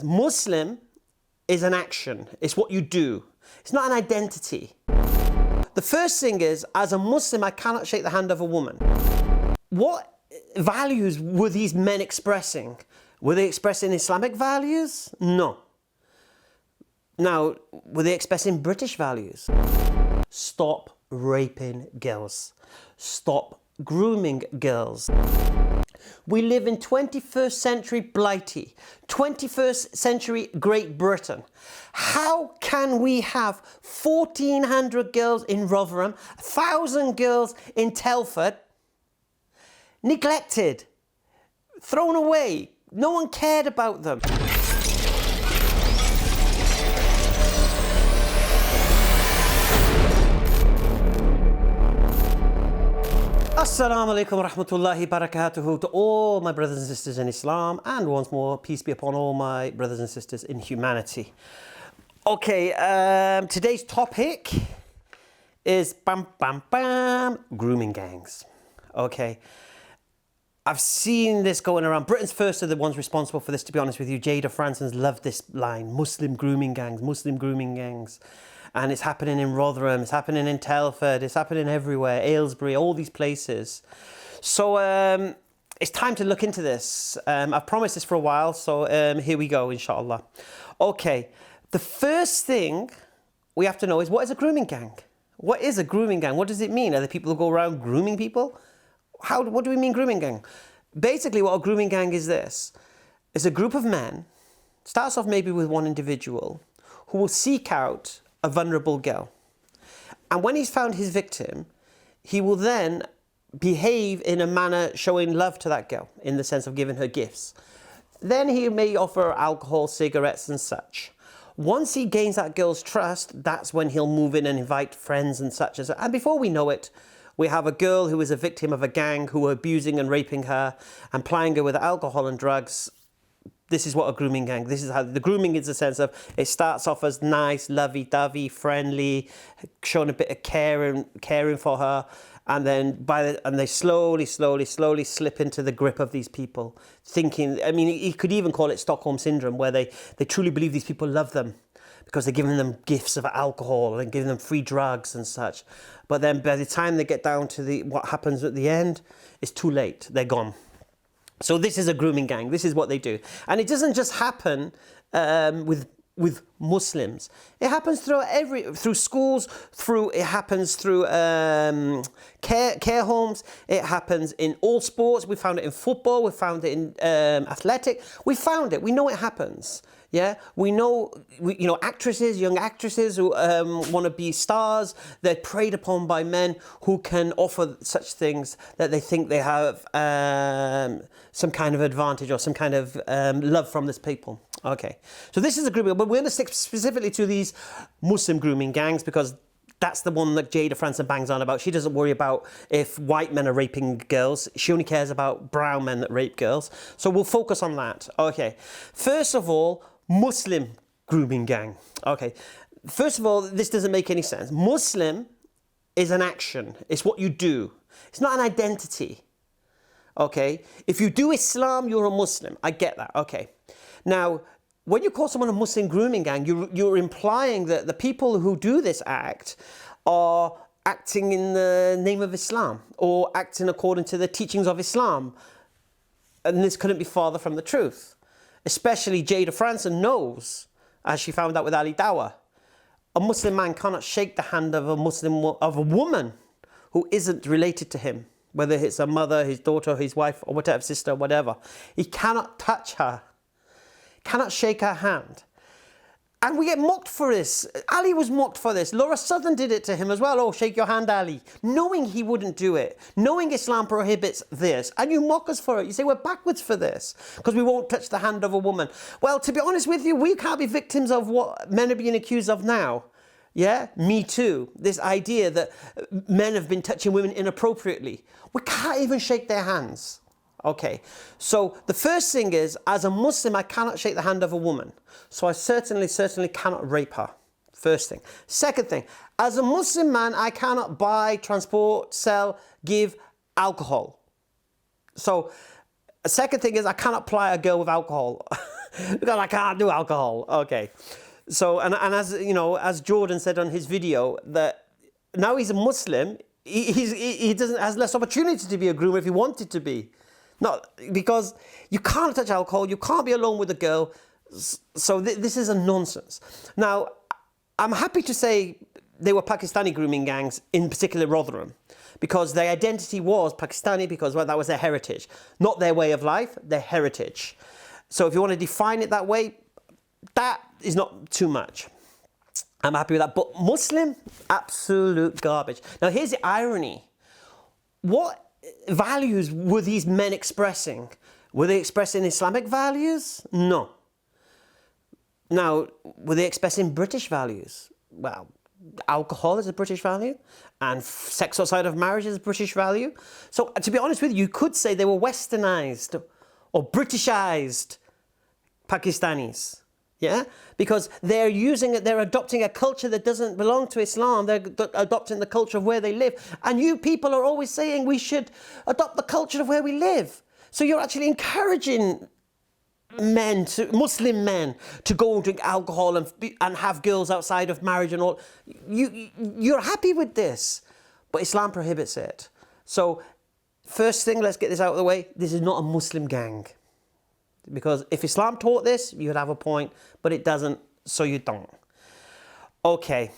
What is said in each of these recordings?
Muslim is an action. It's what you do. It's not an identity. The first thing is, as a Muslim, I cannot shake the hand of a woman. What values were these men expressing? Were they expressing Islamic values? No. Now, were they expressing British values? Stop raping girls. Stop grooming girls. We live in 21st century Blighty, 21st century Great Britain. How can we have 1,400 girls in Rotherham, 1,000 girls in Telford, neglected, thrown away? No one cared about them. Assalamu alaikum wa rahmatullahi barakatuhu to all my brothers and sisters in Islam, and once more, peace be upon all my brothers and sisters in humanity. Okay, today's topic is grooming gangs. Okay, I've seen this going around. Britain's first are the ones responsible for this, to be honest with you. Jada Franson's loved this line, Muslim grooming gangs, Muslim grooming gangs. And it's happening in Rotherham, it's happening in Telford, it's happening everywhere, Aylesbury, all these places. So it's time to look into this. I've promised this for a while, so here we go, inshallah. Okay, the first thing we have to know is, what is a grooming gang? What is a grooming gang? What does it mean? Are there people who go around grooming people? What do we mean grooming gang? Basically, what a grooming gang is this. It's a group of men, starts off maybe with one individual, who will seek out a vulnerable girl. And when he's found his victim, he will then behave in a manner showing love to that girl, in the sense of giving her gifts. Then he may offer alcohol, cigarettes and such. Once he gains that girl's trust, that's when he'll move in and invite friends and such. And before we know it, we have a girl who is a victim of a gang who are abusing and raping her and plying her with alcohol and drugs. This is what a grooming gang, this is how, the grooming is the sense of, it starts off as nice, lovey-dovey, friendly, showing a bit of caring for her, and then they slowly slip into the grip of these people, thinking, I mean, you could even call it Stockholm Syndrome, where they truly believe these people love them, because they're giving them gifts of alcohol and giving them free drugs and such. But then by the time they get down to what happens at the end, it's too late, they're gone. So this is a grooming gang. This is what they do, and it doesn't just happen with Muslims. It happens through schools. It happens through care homes. It happens in all sports. We found it in football. We found it in athletic. We found it. We know it happens. Yeah, we know, actresses, young actresses who want to be stars, they're preyed upon by men who can offer such things that they think they have some kind of advantage or some kind of love from this people. Okay, so this is a grooming, but we're going to stick specifically to these Muslim grooming gangs because that's the one that Jada Franson bangs on about. She doesn't worry about if white men are raping girls. She only cares about brown men that rape girls. So we'll focus on that. Okay, first of all, Muslim grooming gang. Okay, first of all, this doesn't make any sense. Muslim is an action. It's what you do. It's not an identity. Okay, if you do Islam, you're a Muslim. I get that. Okay, now when you call someone a Muslim grooming gang, you're implying that the people who do this act are acting in the name of Islam or acting according to the teachings of Islam, and this couldn't be farther from the truth. Especially Jada Franson knows, as she found out with EFDawah, a Muslim man cannot shake the hand of a woman who isn't related to him, whether it's a mother, his daughter, his wife, or whatever, sister, whatever. He cannot touch her, cannot shake her hand. And we get mocked for this. Ali was mocked for this. Laura Southern did it to him as well. Oh, shake your hand, Ali. Knowing he wouldn't do it. Knowing Islam prohibits this. And you mock us for it. You say we're backwards for this because we won't touch the hand of a woman. Well, to be honest with you, we can't be victims of what men are being accused of now. Yeah? Me too. This idea that men have been touching women inappropriately. We can't even shake their hands. Okay, so the first thing is, as a Muslim, I cannot shake the hand of a woman. So I certainly cannot rape her. First thing. Second thing, as a Muslim man, I cannot buy, transport, sell, give alcohol. So a second thing is, I cannot ply a girl with alcohol. because I can't do alcohol. Okay. So, and as you know, as Jordan said on his video, that now he's a Muslim, he doesn't has less opportunity to be a groomer if he wanted to be. Not because you can't touch alcohol, you can't be alone with a girl. So this is a nonsense. Now, I'm happy to say they were Pakistani grooming gangs, in particular Rotherham, because their identity was Pakistani because that was their heritage, not their way of life, their heritage. So if you want to define it that way, that is not too much. I'm happy with that. But Muslim, absolute garbage. Now here's the irony. What values were these men expressing? Were they expressing Islamic values? No. Now, were they expressing British values? Well, alcohol is a British value, and sex outside of marriage is a British value. So, to be honest with you, you could say they were westernized or Britishized Pakistanis. Yeah? Because they're adopting a culture that doesn't belong to Islam. They're adopting the culture of where they live. And you people are always saying we should adopt the culture of where we live. So you're actually encouraging Muslim men to go and drink alcohol and have girls outside of marriage and all. You're happy with this, but Islam prohibits it. So first thing, let's get this out of the way. This is not a Muslim gang. Because if Islam taught this, you'd have a point, but it doesn't, so you don't. Okay.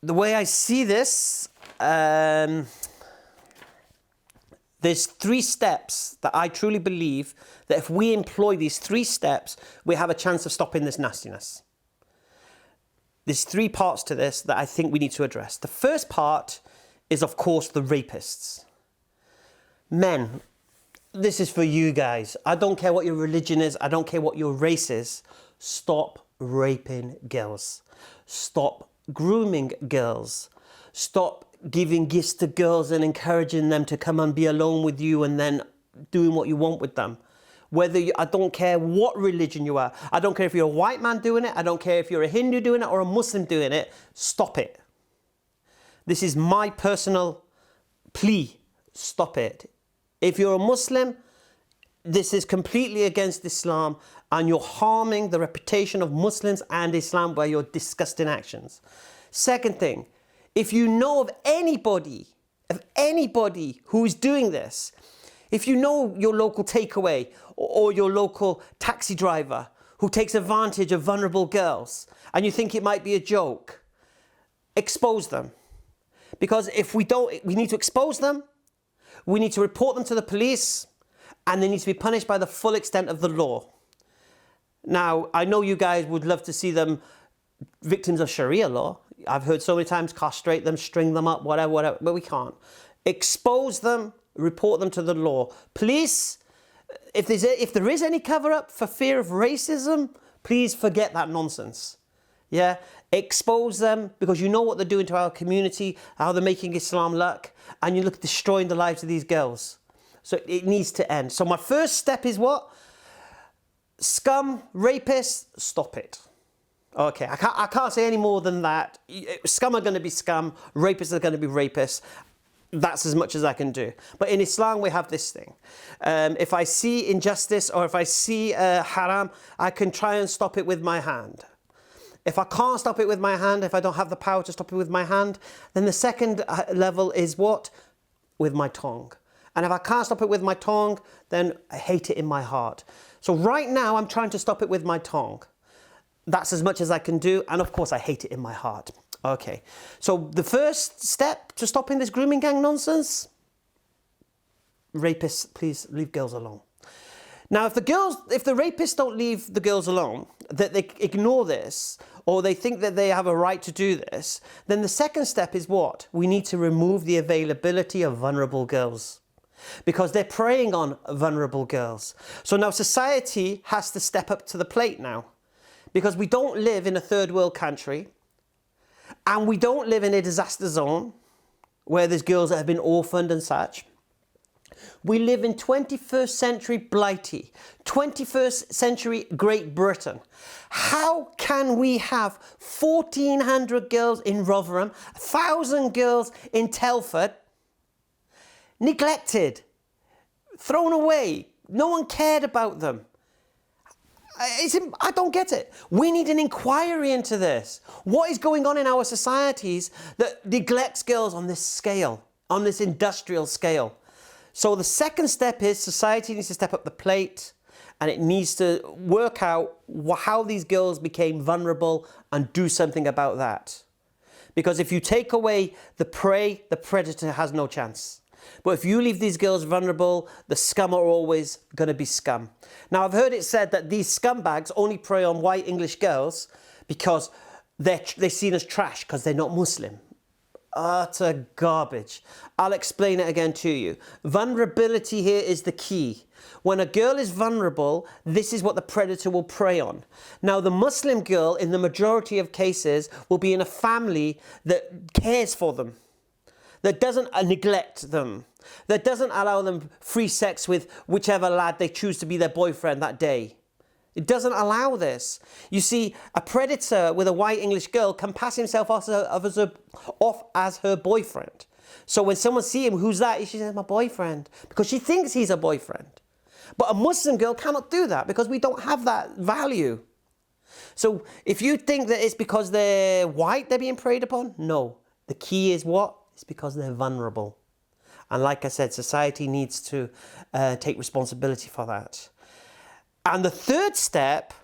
The way I see this, there's 3 steps that I truly believe that if we employ these 3 steps, we have a chance of stopping this nastiness. There's 3 parts to this that I think we need to address. The first part is, of course, the rapists. Men, this is for you guys. I don't care what your religion is. I don't care what your race is. Stop raping girls. Stop grooming girls. Stop giving gifts to girls and encouraging them to come and be alone with you and then doing what you want with them. I don't care what religion you are. I don't care if you're a white man doing it. I don't care if you're a Hindu doing it or a Muslim doing it. Stop it. This is my personal plea. Stop it. If you're a Muslim, this is completely against Islam and you're harming the reputation of Muslims and Islam by your disgusting actions. Second thing, if you know of anybody who is doing this, if you know your local takeaway or your local taxi driver who takes advantage of vulnerable girls and you think it might be a joke, expose them. Because if we don't, we need to expose them, we need to report them to the police, and they need to be punished by the full extent of the law. Now, I know you guys would love to see them victims of Sharia law. I've heard so many times castrate them, string them up, whatever, but we can't. Expose them, report them to the law. Police, if there is any cover-up for fear of racism, please forget that nonsense. Yeah? Expose them because you know what they're doing to our community, how they're making Islam look, and you look at destroying the lives of these girls. So it needs to end. So my first step is what? Scum, rapists, stop it. Okay, I can't say any more than that. Scum are going to be scum, rapists are going to be rapists. That's as much as I can do. But in Islam, we have this thing. If I see injustice or if I see haram, I can try and stop it with my hand. If I can't stop it with my hand, if I don't have the power to stop it with my hand, then the second level is what? With my tongue. And if I can't stop it with my tongue, then I hate it in my heart. So right now, I'm trying to stop it with my tongue. That's as much as I can do. And of course, I hate it in my heart. Okay. So the first step to stopping this grooming gang nonsense, rapists, please leave girls alone. Now, if the rapists don't leave the girls alone, that they ignore this, or they think that they have a right to do this, then the second step is what? We need to remove the availability of vulnerable girls, because they're preying on vulnerable girls. So now society has to step up to the plate now, because we don't live in a third world country, and we don't live in a disaster zone where there's girls that have been orphaned and such. We live in 21st century Blighty, 21st century Great Britain. How can we have 1,400 girls in Rotherham, 1,000 girls in Telford, neglected, thrown away, no one cared about them? I don't get it. We need an inquiry into this. What is going on in our societies that neglects girls on this scale, on this industrial scale? So the second step is society needs to step up the plate, and it needs to work out how these girls became vulnerable and do something about that. Because if you take away the prey, the predator has no chance. But if you leave these girls vulnerable, the scum are always going to be scum. Now, I've heard it said that these scumbags only prey on white English girls because they're seen as trash because they're not Muslim. Utter garbage. I'll explain it again to you. Vulnerability here is the key. When a girl is vulnerable, this is what the predator will prey on. Now, the Muslim girl, in the majority of cases, will be in a family that cares for them, that doesn't neglect them, that doesn't allow them free sex with whichever lad they choose to be their boyfriend that day. It doesn't allow this. You see, a predator with a white English girl can pass himself off as her boyfriend. So when someone sees him, who's that? She says, my boyfriend, because she thinks he's a boyfriend. But a Muslim girl cannot do that because we don't have that value. So if you think that it's because they're white they're being preyed upon, no. The key is what? It's because they're vulnerable. And like I said, society needs to take responsibility for that. And the third step,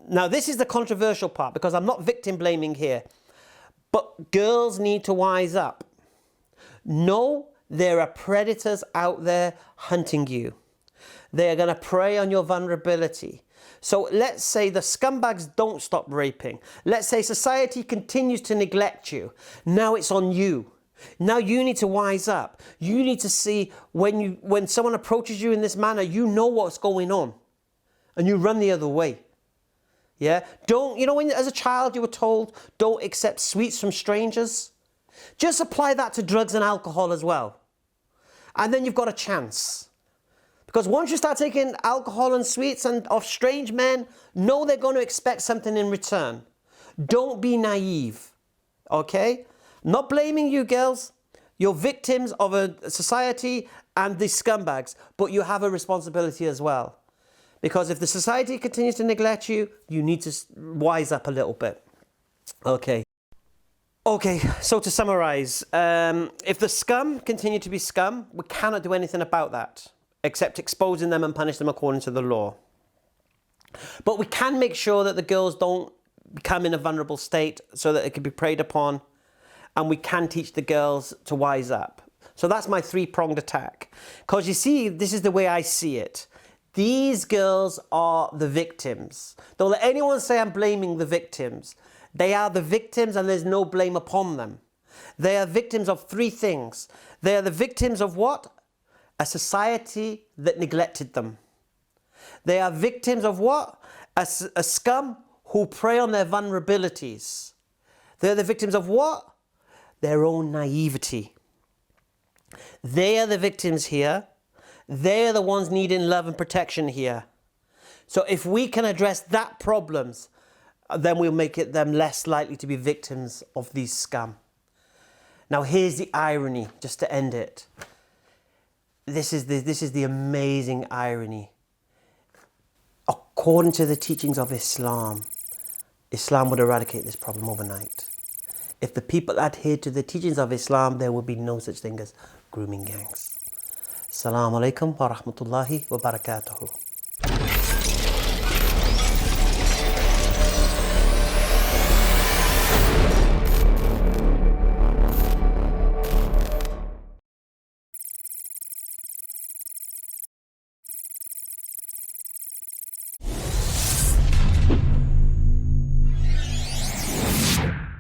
now this is the controversial part because I'm not victim blaming here, but girls need to wise up. No, there are predators out there hunting you. They are going to prey on your vulnerability. So let's say the scumbags don't stop raping. Let's say society continues to neglect you. Now it's on you. Now you need to wise up. You need to see when someone approaches you in this manner, you know what's going on. And you run the other way. Yeah? When as a child you were told, don't accept sweets from strangers? Just apply that to drugs and alcohol as well. And then you've got a chance. Because once you start taking alcohol and sweets and of strange men, know they're going to expect something in return. Don't be naive. Okay? Not blaming you girls. You're victims of a society and the scumbags. But you have a responsibility as well. Because if the society continues to neglect you, you need to wise up a little bit. Okay. Okay, so to summarize, if the scum continue to be scum, we cannot do anything about that, except exposing them and punish them according to the law. But we can make sure that the girls don't become in a vulnerable state so that it can be preyed upon, and we can teach the girls to wise up. So that's my three-pronged attack. Because you see, this is the way I see it. These girls are the victims. Don't let anyone say I'm blaming the victims. They are the victims and there's no blame upon them. They are victims of three things. They are the victims of what? A society that neglected them. They are victims of what? A scum who prey on their vulnerabilities. They're the victims of what? Their own naivety. They are the victims here. They're the ones needing love and protection here. So if we can address that problems, then we'll make them less likely to be victims of these scum. Now here's the irony, just to end it. This is the amazing irony. According to the teachings of Islam, Islam would eradicate this problem overnight. If the people adhered to the teachings of Islam, there would be no such thing as grooming gangs. Assalamu alaikum wa rahmatullahi wa barakatuhu.